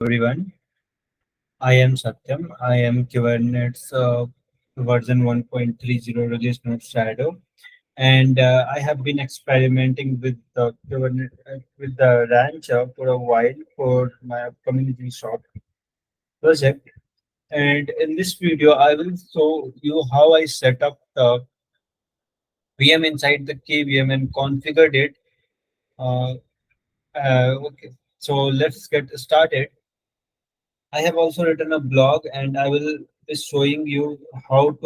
everyone. I am Satyam. I am Kubernet's version 1.30 release note Shadow, and I have been experimenting with the with the Rancher for a while for my community shop project. And in this video, I will show you how I set up the VM inside the KVM and configured it. Uh, okay, so let's get started. I have also written a blog and I will be showing you how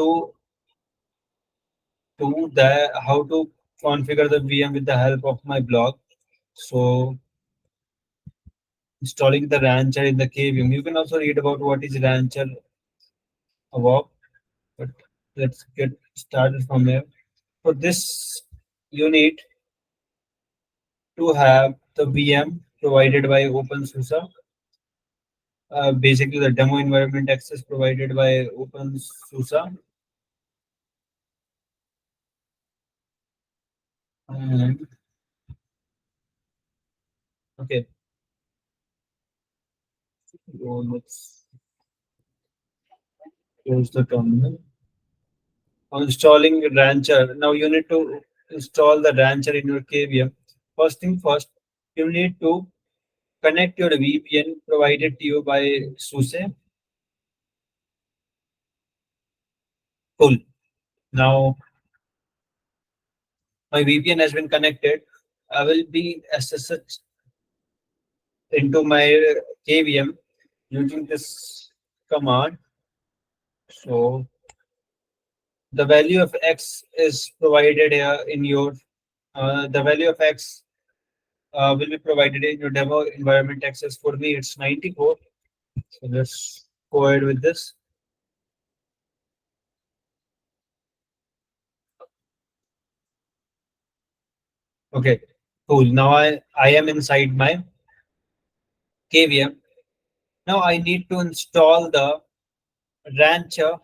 how to configure the VM with the help of my blog. So installing the Rancher in the KVM. You can also read about what is Rancher above, but let's get started from here. For this, you need to have the VM provided by OpenSUSE. Basically, the demo environment access provided by OpenSUSE. And okay, so let's close the terminal. On installing Rancher. Now you need to install the Rancher in your KVM. First thing first, you need to connect your VPN provided to you by SUSE. Cool. Now my VPN has been connected. I will be SSH into my KVM using this command. So the value of X is provided here in your the value of X will be provided in your demo environment access. For me, it's 94. So let's go ahead with this. Okay, cool. Now I am inside my KVM. Now I need to install the Rancher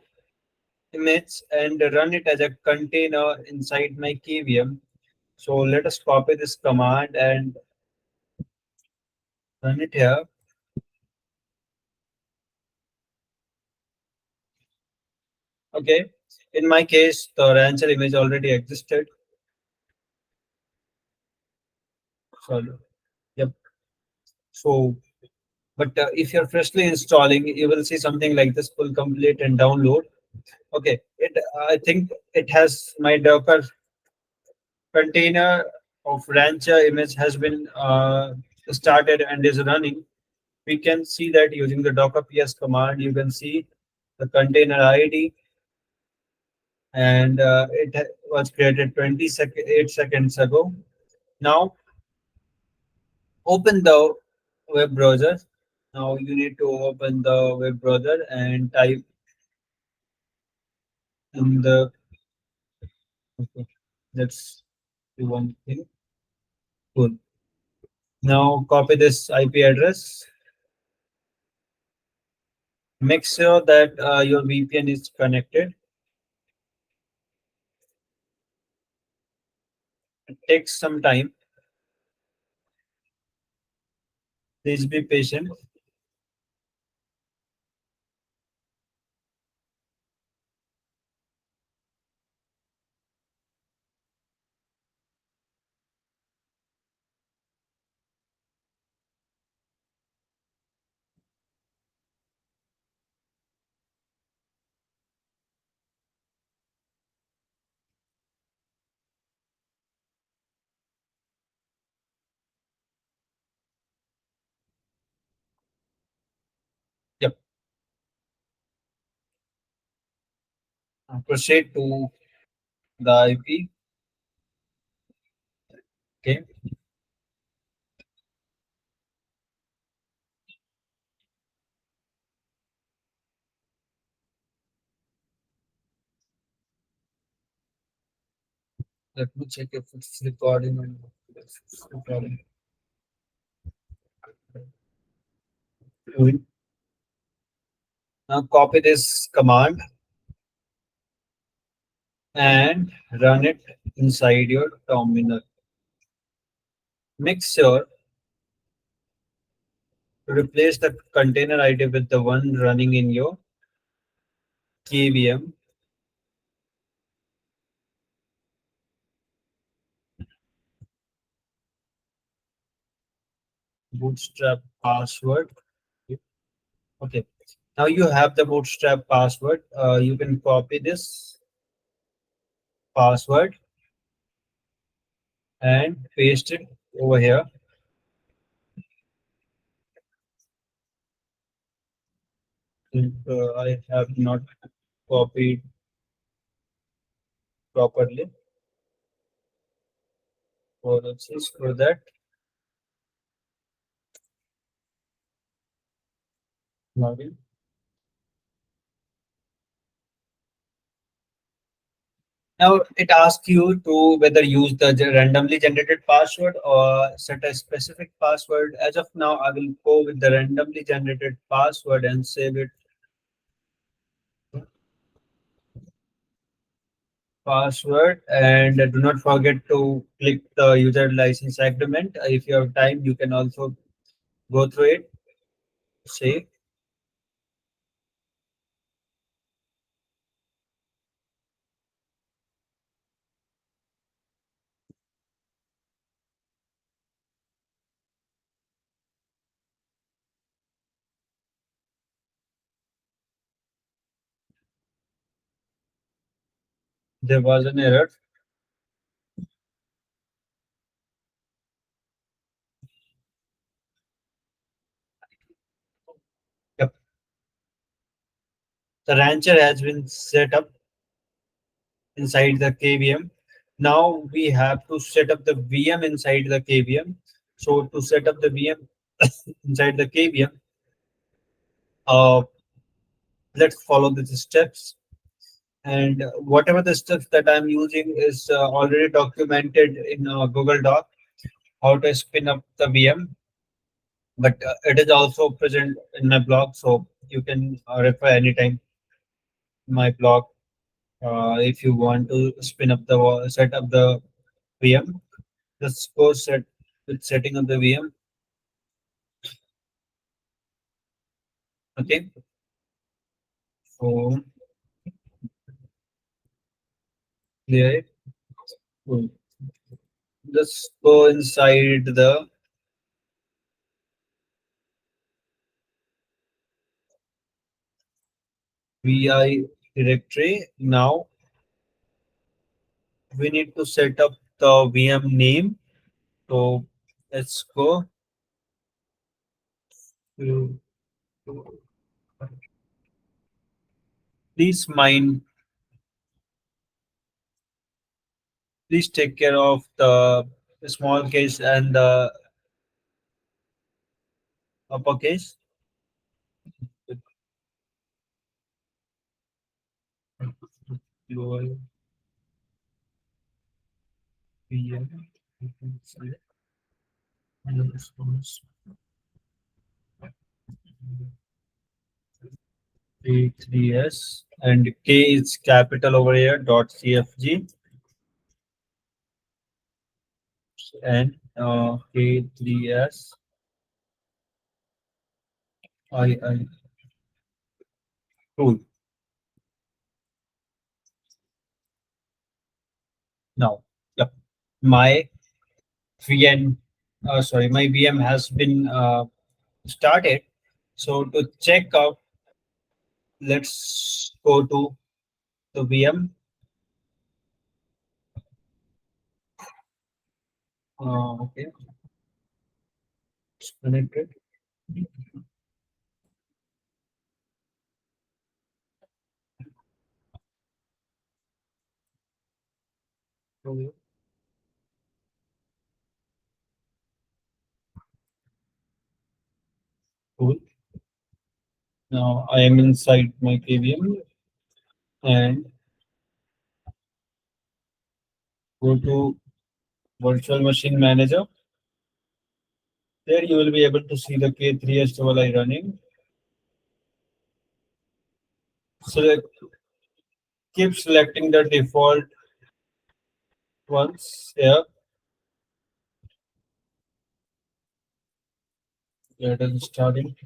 image and run it as a container inside my KVM. So let us copy this command and run it here. Okay. In my case, the Rancher image already existed. So yep. So but if you're freshly installing, you will see something like this: full complete and download. Okay, it I think it has my Docker container of Rancher image has been started and is running. We can see that using the Docker ps command. You can see the container ID, and was created 8 seconds ago. Now open the web browser. Now you need to open the web browser and type in the. Okay, let's do one thing. Cool. Now copy this IP address. Make sure that your VPN is connected. It takes some time. Please be patient. Yep. Proceed to the IP. Okay. Let me check if it's recording or not. Yes, it's recording. Good. Now copy this command and run it inside your terminal. Make sure Replace the container ID with the one running in your KVM. Bootstrap password. Okay. Now you have the Bootstrap password. You can copy this password and paste it over here. I have not copied properly. For that. Login. Now it asks you to whether use the randomly generated password or set a specific password. As of now, I will go with the randomly generated password and save it password. And do not forget to click the user license agreement. If you have time, you can also go through it. Save. There was an error. Yep. The rancher has been set up inside the KVM. Now we have to set up the VM inside the KVM. So to set up the VM inside the KVM, uh, let's follow the steps. And whatever the steps that I'm using is already documented in Google Doc, how to spin up the VM. But it is also present in my blog, so you can refer anytime my blog if you want to spin up the set up the VM. Let's go set with setting up the VM. Okay, so clear it. Cool. Let's go inside the VI directory. Now we need to set up the VM name. So let's go to please mind please take care of the small case and the uppercase. Lower VM P3S and K is capital over here dot CFG and K3S I tool. Now, yep, my VN, my VM has been started. So to check out, let's go to the VM. Okay, it's connected. Okay, cool. Now I am inside my KVM and go to Virtual Machine Manager. There you will be able to see the K3S running. Select, keep selecting the default ones here. Let us starting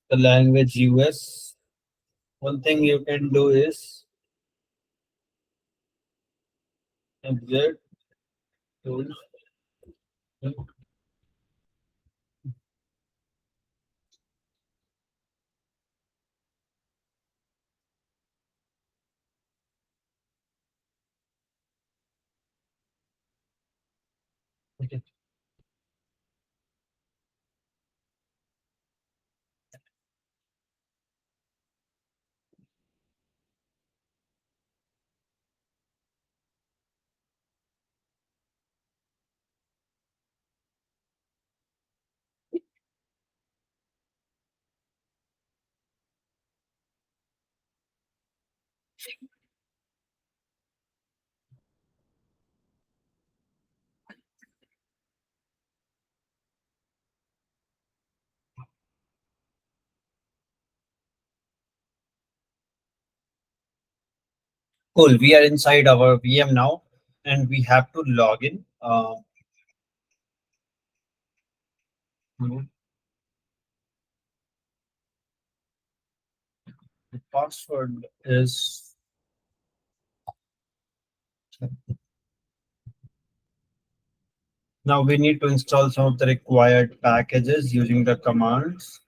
the language US. One thing you can do is exit tools. Okay. Cool. We are inside our VM now, and we have to log in. The password is now we need to install some of the required packages using the commands.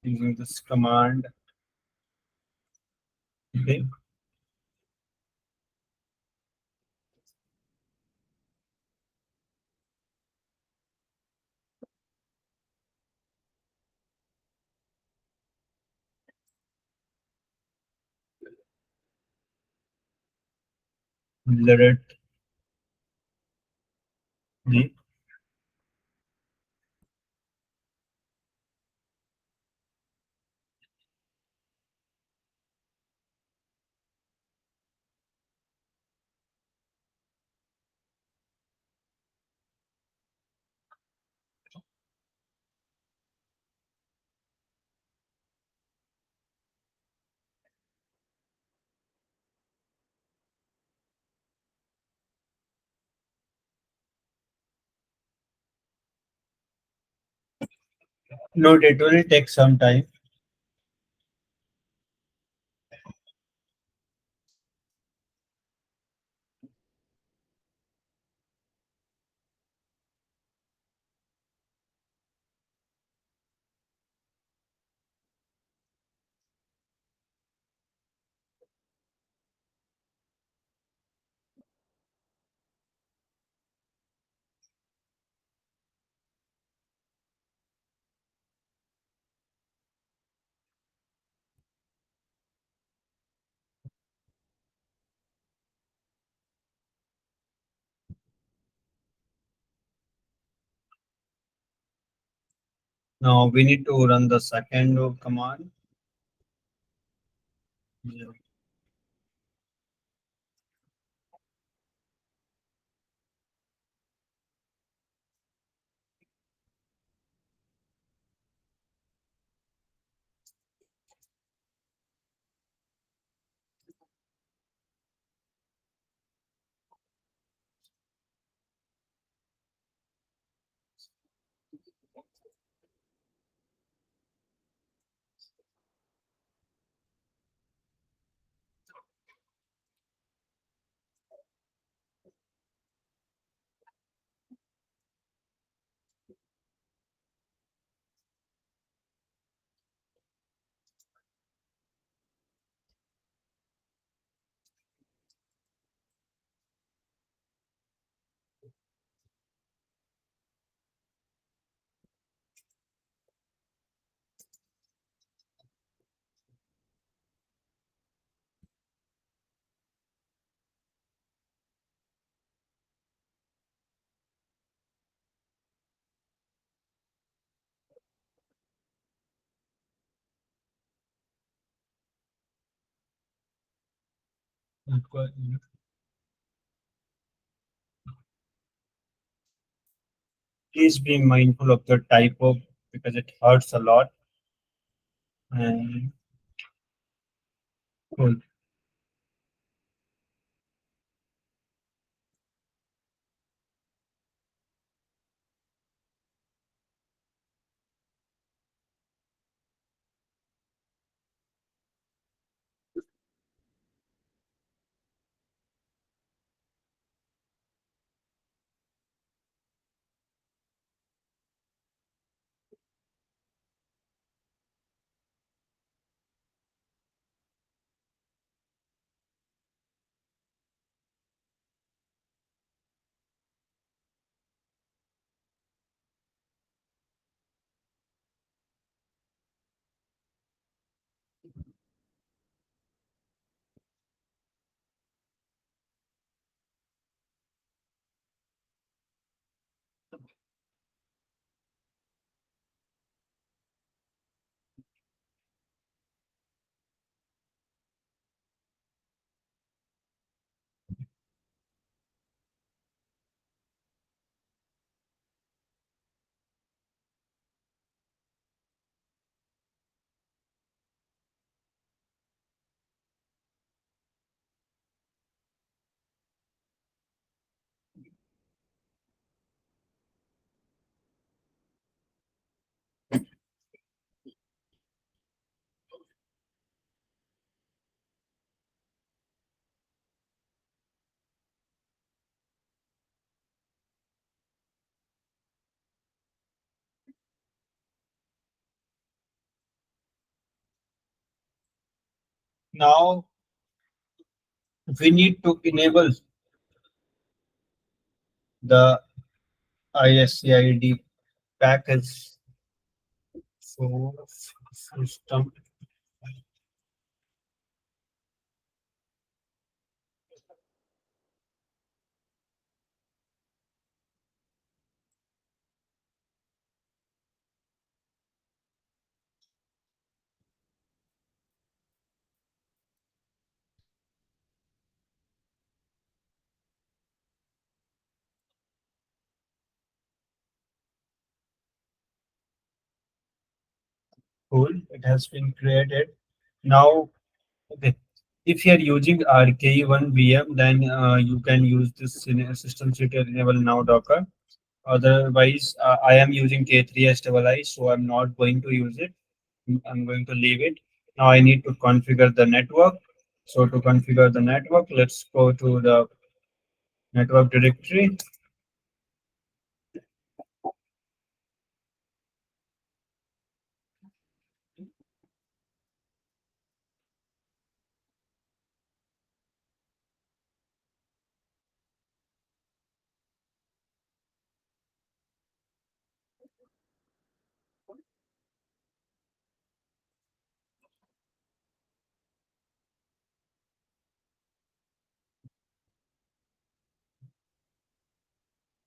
Using this command, okay, let it be. No, it will take some time. Now we need to run the second command. Yeah. Please be mindful of the typo because it hurts a lot. And cool. Now we need to enable the ISCID package for system. Cool, it has been created. Now, okay, if you are using RKE1 VM, then you can use this system city enable now Docker. Otherwise, I am using K3SII, so I'm not going to use it. I'm going to leave it. Now I need to configure the network. So to configure the network, let's go to the network directory.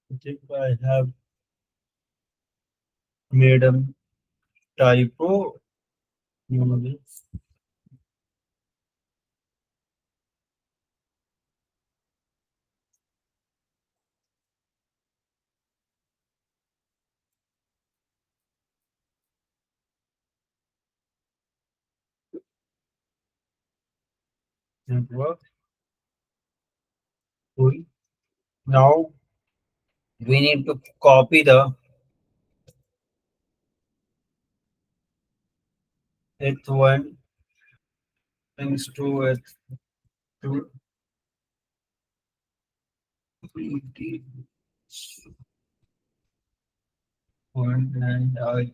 I think I have made a typo. Network. Cool. Now we need to copy the H1 things to H2 one and I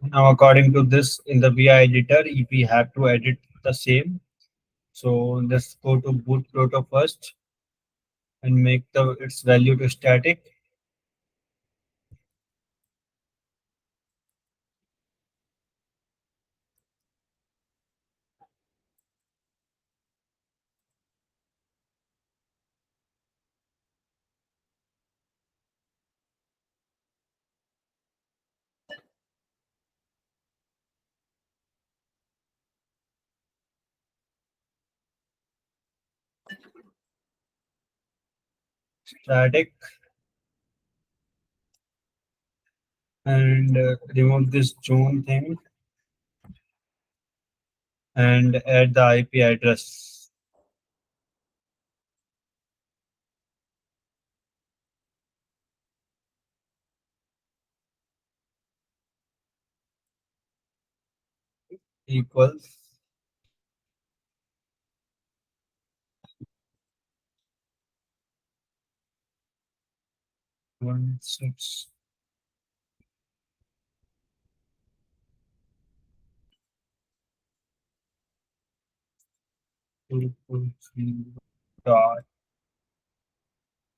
now according to this in the VI editor, if we have to edit the same, so let's go to boot proto first and make the its value to static. Static and remove this zone thing and add the IP address equals 16 dot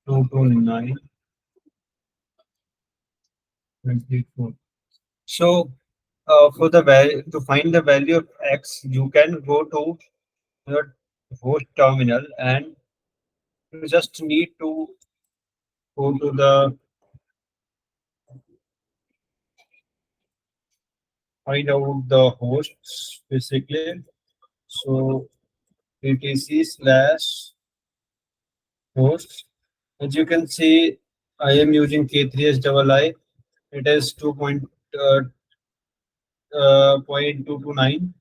229.24. So for the value to find the value of x, you can go to your host terminal and you just need to go to the find out the hosts basically. So etc slash hosts. As you can see, I am using K3SII. It is 2.229.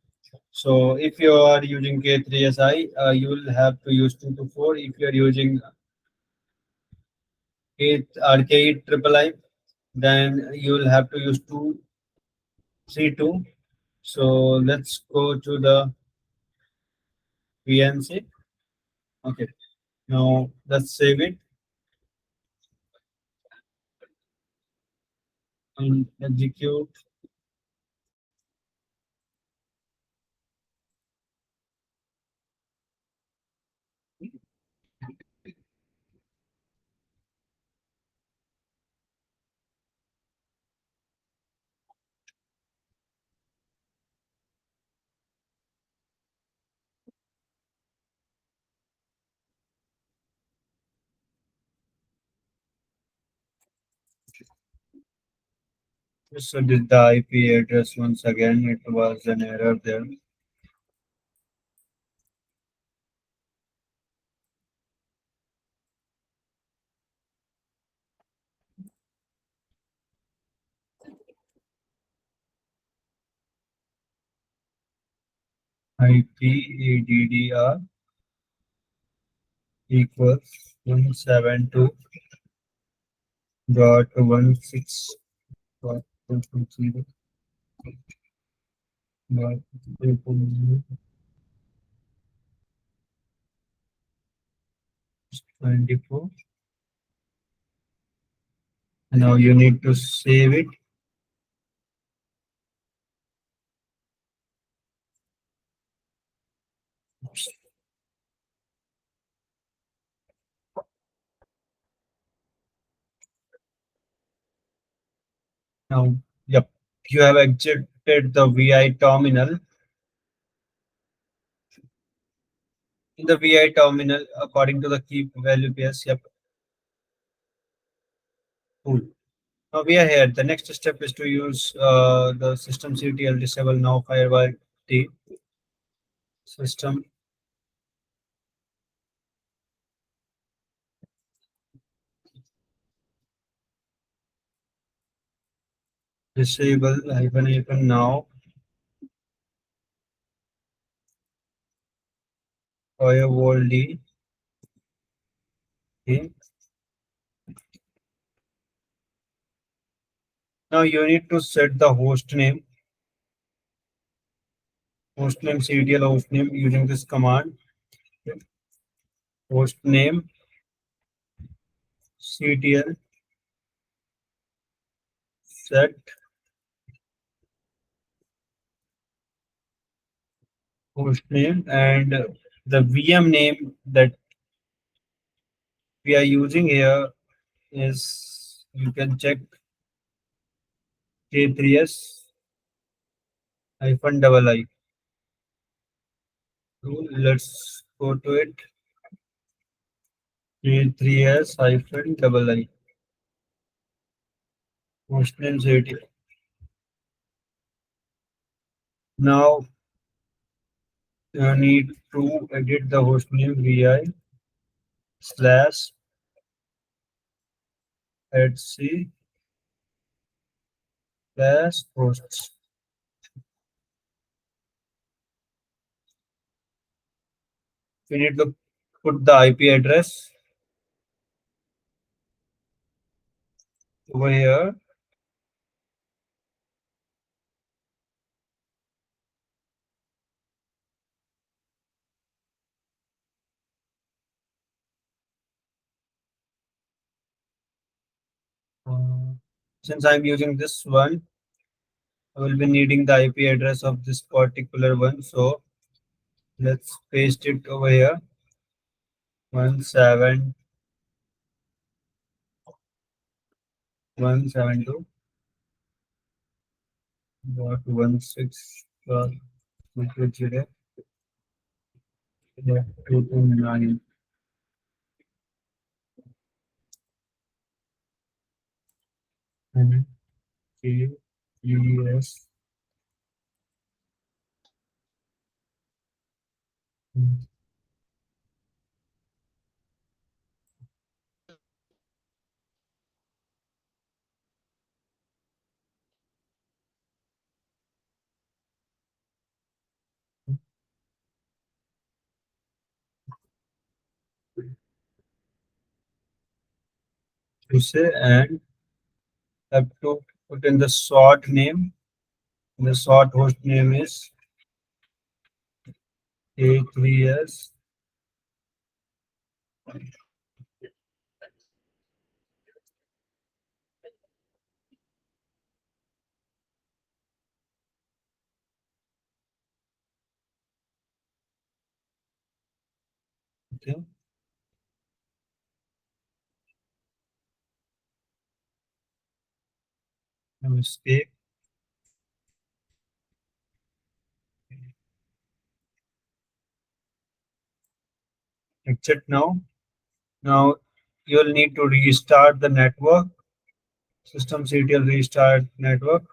So if you are using K3SI, you will have to use 224. If you are using RKE triple I, then you will have to use 232. So let's go to the VNC. Okay, now let's save it and execute. So did the IP address once again. It was an error there. IP equals 172.160.24. Now you need to save it. Now, yep, you have exited the VI terminal. In the VI terminal, according to the key value PS, yep, cool. Now we are here. The next step is to use the systemctl disable now firewall T system disable hyphen now firewall D. Okay. Now you need to set the host name ctl host name using this command. Host name ctl set host name and the VM name that we are using here is you can check K3S hyphen double I. So let's go to it. K3S hyphen double I. Hostname city. Now you need to edit the hostname vi slash etc slash hosts. We need to put the IP address over here. Uh, since I'm using this one, I will be needing the IP address of this particular one. So let's paste it over here. 172.168.229. And KES. to say, and have to put in the sort name. The sort host name is A3S. Okay, no mistake. Exit now. Now you'll need to restart the network. Systemctl restart network.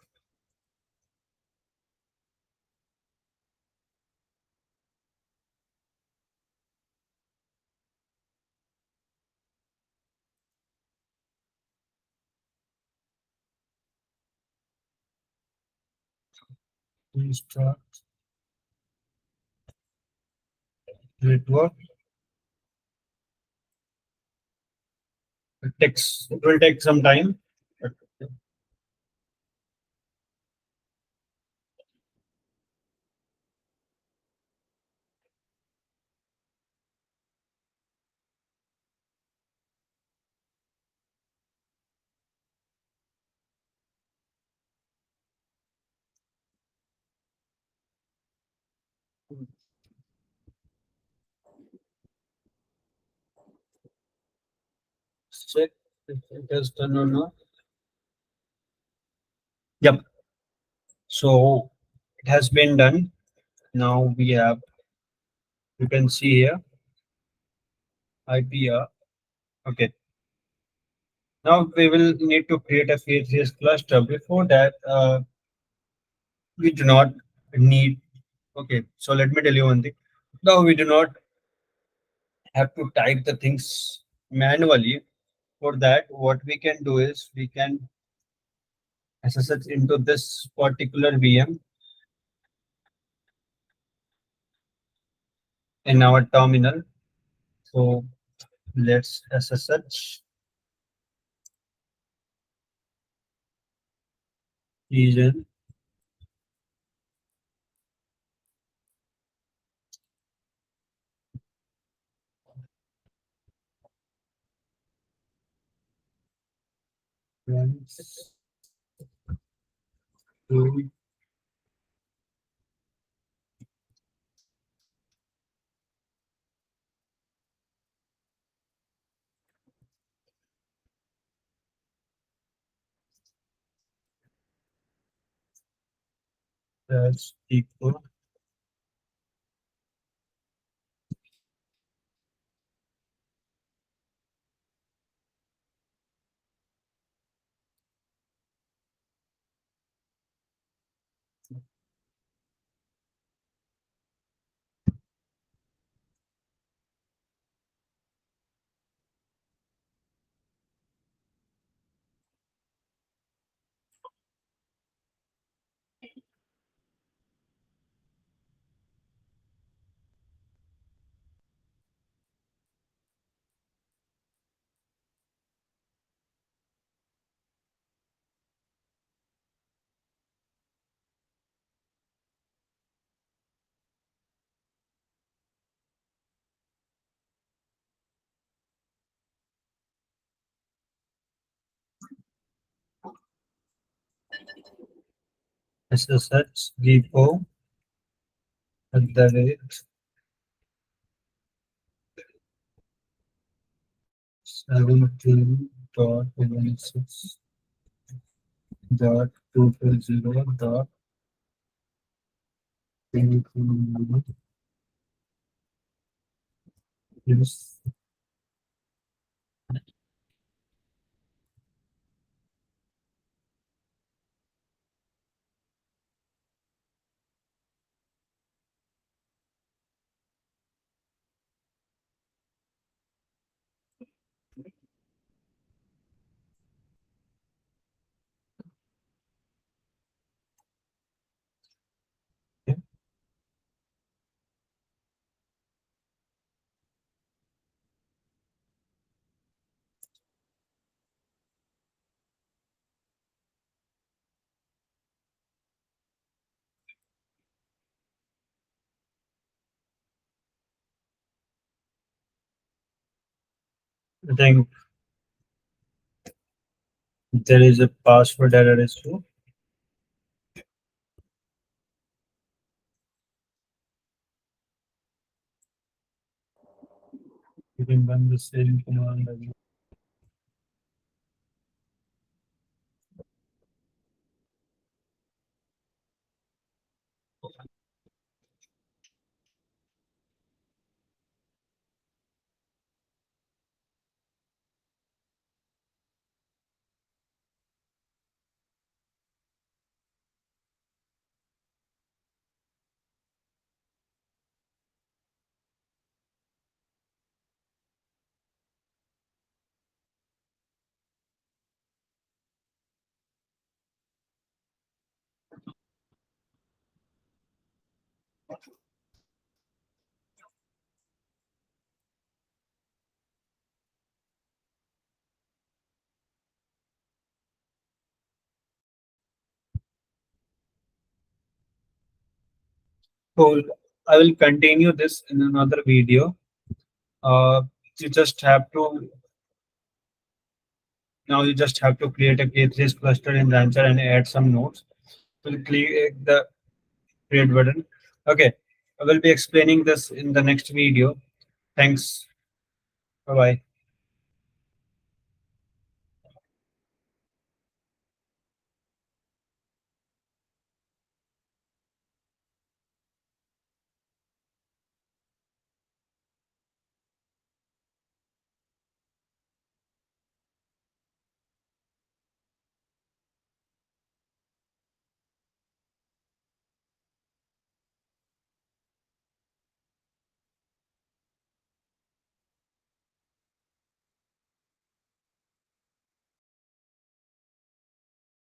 Restart network. It will take some time. But check if it is done or not. Yep. So it has been done. Now we have, you can see here, IPR. Okay. Now we will need to create a faces cluster. Before that, we do not need. Okay. So let me tell you one thing. Now we do not have to type the things manually. For that, what we can do is we can SSH into this particular VM in our terminal. So let's SSH region runs to that's equal. SSH depot at the rate 17.220.220. Yes. Okay. I think there is a password error issue. You can run the same command again. Cool. I will continue this in another video. Uh, you just have to Now you just have to create a K3s cluster in Rancher and add some nodes. We'll click the create button. Okay, I will be explaining this in the next video. Thanks. Bye bye.